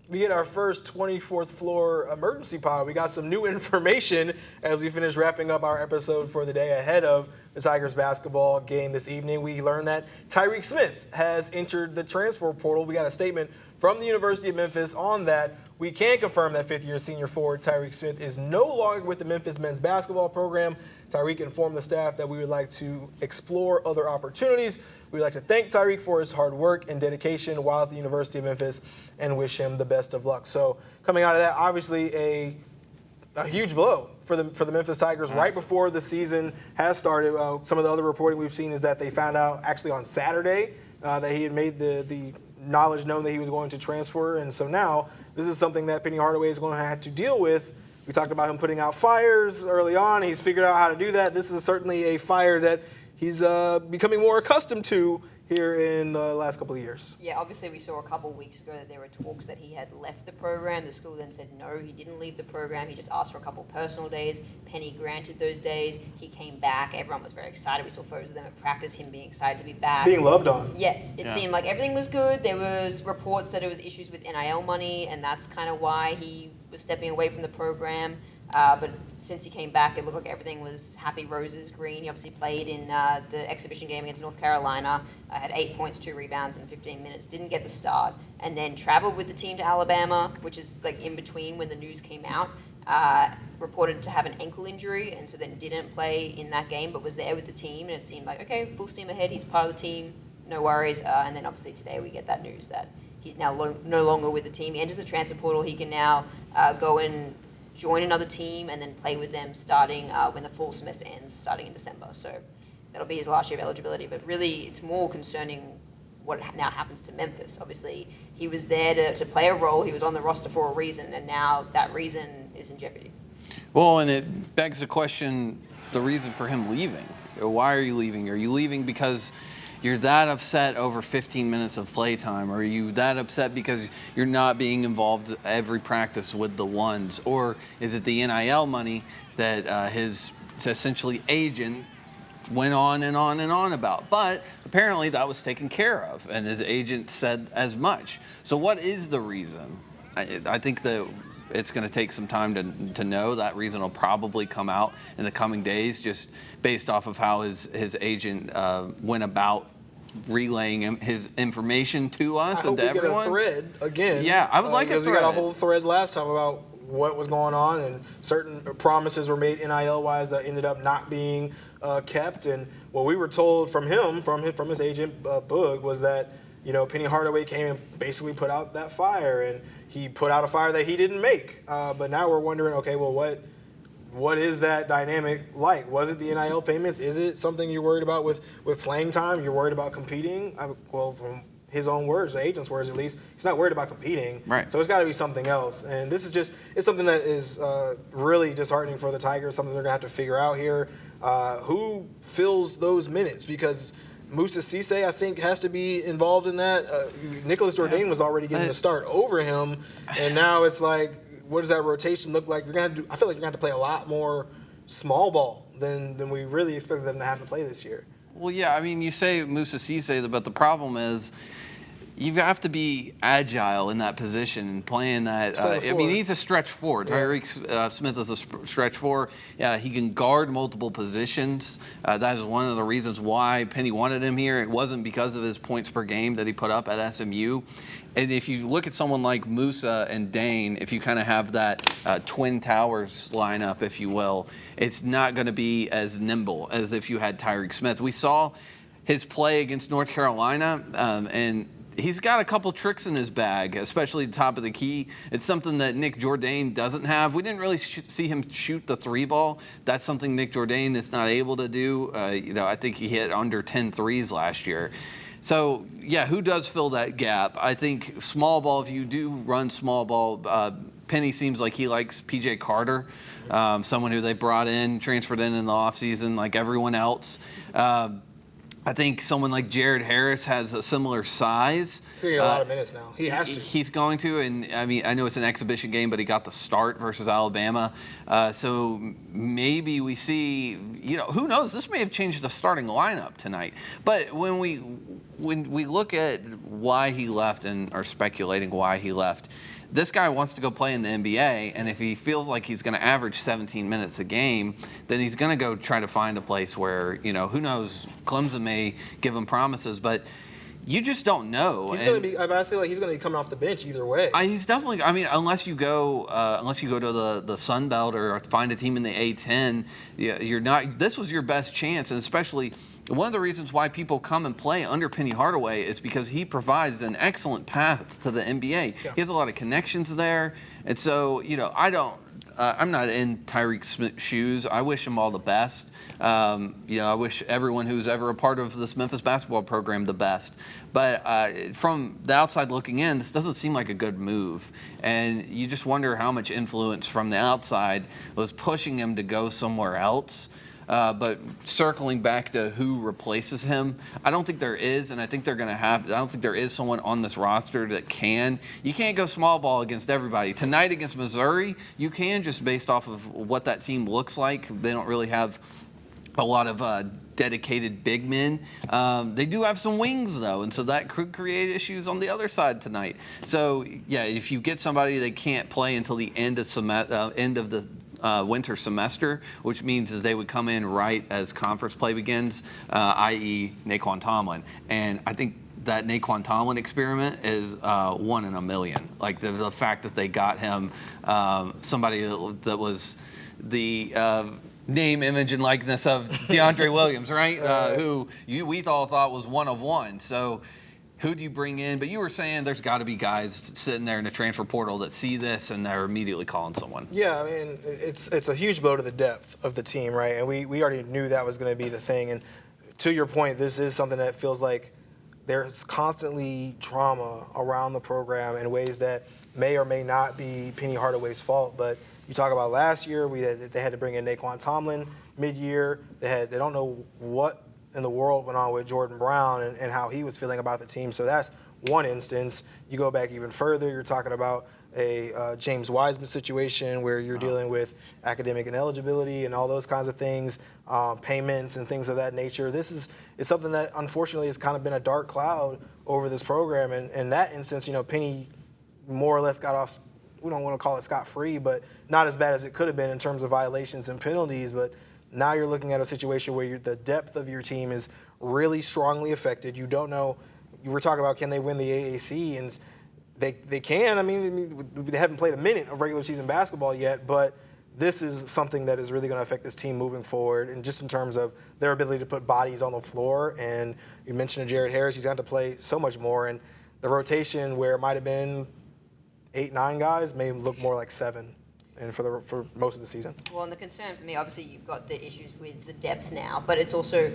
we get our first 24th floor emergency pod. We got some new information as we finish wrapping up our episode for the day ahead of the Tigers basketball game this evening. We learned that Tyreek Smith has entered the transfer portal. We got a statement from the University of Memphis on that. We can confirm that fifth-year senior forward Tyreek Smith is no longer with the Memphis men's basketball program. Tyreek informed the staff that we would like to explore other opportunities. We'd like to thank Tyreek for his hard work and dedication while at the University of Memphis and wish him the best of luck. So coming out of that, obviously a huge blow for the Memphis Tigers right before the season has started. Some of the other reporting we've seen is that they found out actually on Saturday that he had made the knowledge known that he was going to transfer. And so now this is something that Penny Hardaway is going to have to deal with. We talked about him putting out fires early on. He's figured out how to do that. This is certainly a fire that he's becoming more accustomed to here in the last couple of years. Yeah, obviously we saw a couple of weeks ago that there were talks that he had left the program. The school then said no, he didn't leave the program. He just asked for a couple of personal days. Penny granted those days. He came back. Everyone was very excited. We saw photos of them at practice, him being excited to be back. Being loved on. Yes, it seemed like everything was good. There was reports that it was issues with NIL money, and that's kind of why he was stepping away from the program. But since he came back, it looked like everything was happy roses, green. He obviously played in the exhibition game against North Carolina, had 8 points, 2 rebounds in 15 minutes, didn't get the start, and then traveled with the team to Alabama, which is like in between when the news came out, reported to have an ankle injury, and so then didn't play in that game, but was there with the team, and it seemed like, okay, full steam ahead, he's part of the team, no worries. And then obviously today we get that news that he's now no longer with the team. He enters the transfer portal. He can now go and join another team and then play with them starting when the fall semester ends, starting in December. So that'll be his last year of eligibility. But really, it's more concerning what now happens to Memphis. Obviously, he was there to play a role. He was on the roster for a reason, and now that reason is in jeopardy. Well, and it begs the question, the reason for him leaving. Why are you leaving? Are you leaving because you're that upset over 15 minutes of playtime? Or are you that upset because you're not being involved every practice with the ones? Or is it the NIL money that his essentially agent went on and on and on about? But apparently that was taken care of, and his agent said as much. So what is the reason? I think that it's going to take some time to know. That reason will probably come out in the coming days, just based off of how his agent went about relaying his information to us and to everyone. I hope we get a thread again. Yeah, I would like a thread. Because we got a whole thread last time about what was going on, and certain promises were made NIL-wise that ended up not being kept. And what we were told from him, from his agent, Boog, was that, you know, Penny Hardaway came and basically put out that fire, and he put out a fire that he didn't make. But now we're wondering, okay, well, what is that dynamic like? Was it the NIL payments? Is it something you're worried about with playing time? You're worried about competing? Well, from his own words, the agent's words at least, he's not worried about competing. Right. So it's got to be something else. And this is it's something that is really disheartening for the Tigers, something they're going to have to figure out here. Who fills those minutes? Because Moussa Cisse, I think, has to be involved in that. Nicholas Jourdain was already getting the start over him, and now it's like, what does that rotation look like? I feel like you're going to have to play a lot more small ball than we really expected them to have to play this year. Well, yeah, I mean, you say Moussa Cisse, but the problem is you have to be agile in that position and playing that. I mean, he's a stretch four. Tyreek Smith is a stretch four. Yeah, he can guard multiple positions. That is one of the reasons why Penny wanted him here. It wasn't because of his points per game that he put up at SMU. And if you look at someone like Moussa and Dane, if you kind of have that Twin Towers lineup, if you will, it's not going to be as nimble as if you had Tyreek Smith. We saw his play against North Carolina, and he's got a couple tricks in his bag, especially the top of the key. It's something that Nick Jourdain doesn't have. We didn't really see him shoot the three ball. That's something Nick Jourdain is not able to do. I think he hit under 10 threes last year. So, yeah, who does fill that gap? I think small ball, if you do run small ball, Penny seems like he likes P.J. Carter, someone who they brought in, transferred in the offseason like everyone else. I think someone like Jared Harris has a similar size. He's going to get a lot of minutes now. He has to. He's going to, and I mean, I know it's an exhibition game, but he got the start versus Alabama. So maybe we see, who knows? This may have changed the starting lineup tonight. But when we when we look at why he left and are speculating why he left, this guy wants to go play in the NBA, and if he feels like he's going to average 17 minutes a game, then he's going to go try to find a place where, who knows, Clemson may give him promises, but you just don't know. He's going to be. I feel like he's going to be coming off the bench either way. He's definitely. I mean, unless you go to the Sun Belt or find a team in the A10, you're not. This was your best chance, and especially. One of the reasons why people come and play under Penny Hardaway is because he provides an excellent path to the NBA. Yeah. He has a lot of connections there, and so I'm not in Tyreek Smith's shoes. I wish him all the best. I wish everyone who's ever a part of this Memphis basketball program the best. But from the outside looking in, this doesn't seem like a good move. And you just wonder how much influence from the outside was pushing him to go somewhere else. But circling back to who replaces him, I don't think there is, and I think they're going to have. I don't think there is someone on this roster that can. You can't go small ball against everybody. Tonight against Missouri, you can just based off of what that team looks like. They don't really have a lot of dedicated big men. They do have some wings though, and so that could create issues on the other side tonight. So yeah, if you get somebody that can't play until the end of the winter semester, which means that they would come in right as conference play begins, i.e. Naquan Tomlin. And I think that Naquan Tomlin experiment is 1 in a million. Like the fact that they got him somebody that was the name, image, and likeness of DeAndre Williams, right? Who we all thought was one of one. So who do you bring in? But you were saying there's got to be guys sitting there in the transfer portal that see this and they're immediately calling someone. Yeah, I mean, it's a huge blow to the depth of the team, right? And we already knew that was going to be the thing. And to your point, this is something that feels like there's constantly trauma around the program in ways that may or may not be Penny Hardaway's fault. But you talk about last year, they had to bring in Naquan Tomlin mid-year. They don't know what in the world went on with Jordan Brown and how he was feeling about the team. So that's one instance. You go back even further, you're talking about a James Wiseman situation where you're dealing with academic ineligibility and all those kinds of things, payments and things of that nature. This is something that unfortunately has kind of been a dark cloud over this program. And in that instance, Penny more or less got off, we don't want to call it scot-free, but not as bad as it could have been in terms of violations and penalties. But now you're looking at a situation where the depth of your team is really strongly affected. You don't know. You were talking about can they win the AAC, and they can. I mean, they haven't played a minute of regular season basketball yet, but this is something that is really going to affect this team moving forward, and just in terms of their ability to put bodies on the floor. And you mentioned Jared Harris. He's got to play so much more, and the rotation where it might have been 8, 9 guys may look more like 7. And for most of the season. Well, and the concern for me, obviously, you've got the issues with the depth now, but it's also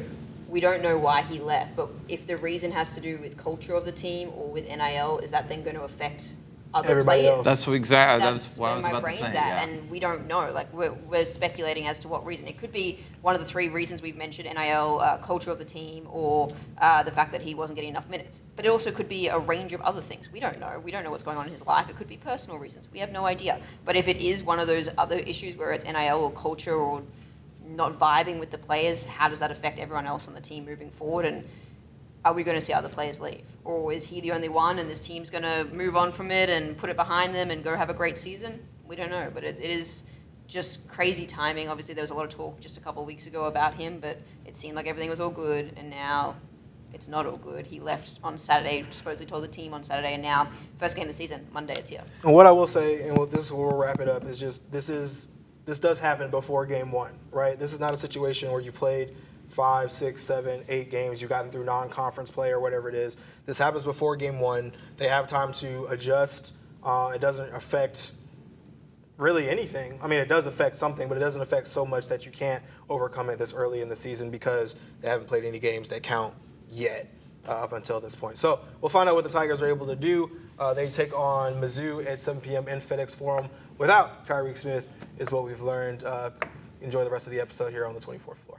we don't know why he left. But if the reason has to do with culture of the team or with NIL, is that then going to affect other everybody players? Else. That's exactly that's what I was about to say. Yeah. And we don't know. Like we're speculating as to what reason. It could be one of the 3 reasons we've mentioned: NIL, culture of the team, or the fact that he wasn't getting enough minutes. But it also could be a range of other things. We don't know. We don't know what's going on in his life. It could be personal reasons. We have no idea. But if it is one of those other issues where it's NIL or culture or not vibing with the players, how does that affect everyone else on the team moving forward? And are we going to see other players leave? Or is he the only one and this team's going to move on from it and put it behind them and go have a great season? We don't know, but it is just crazy timing. Obviously, there was a lot of talk just a couple of weeks ago about him, but it seemed like everything was all good, and now it's not all good. He left on Saturday, supposedly told the team on Saturday, and now first game of the season, Monday, it's here. And what I will say, and this is where we'll wrap it up, is just this does happen before game 1, right? This is not a situation where you've played 5, 6, 7, 8 games, you've gotten through non-conference play or whatever it is. This happens before game 1. They have time to adjust. It doesn't affect really anything. I mean, it does affect something, but it doesn't affect so much that you can't overcome it this early in the season because they haven't played any games that count yet up until this point. So we'll find out what the Tigers are able to do. They take on Mizzou at 7 p.m. in FedEx Forum without Tyreek Smith is what we've learned. Enjoy the rest of the episode here on the 24th floor.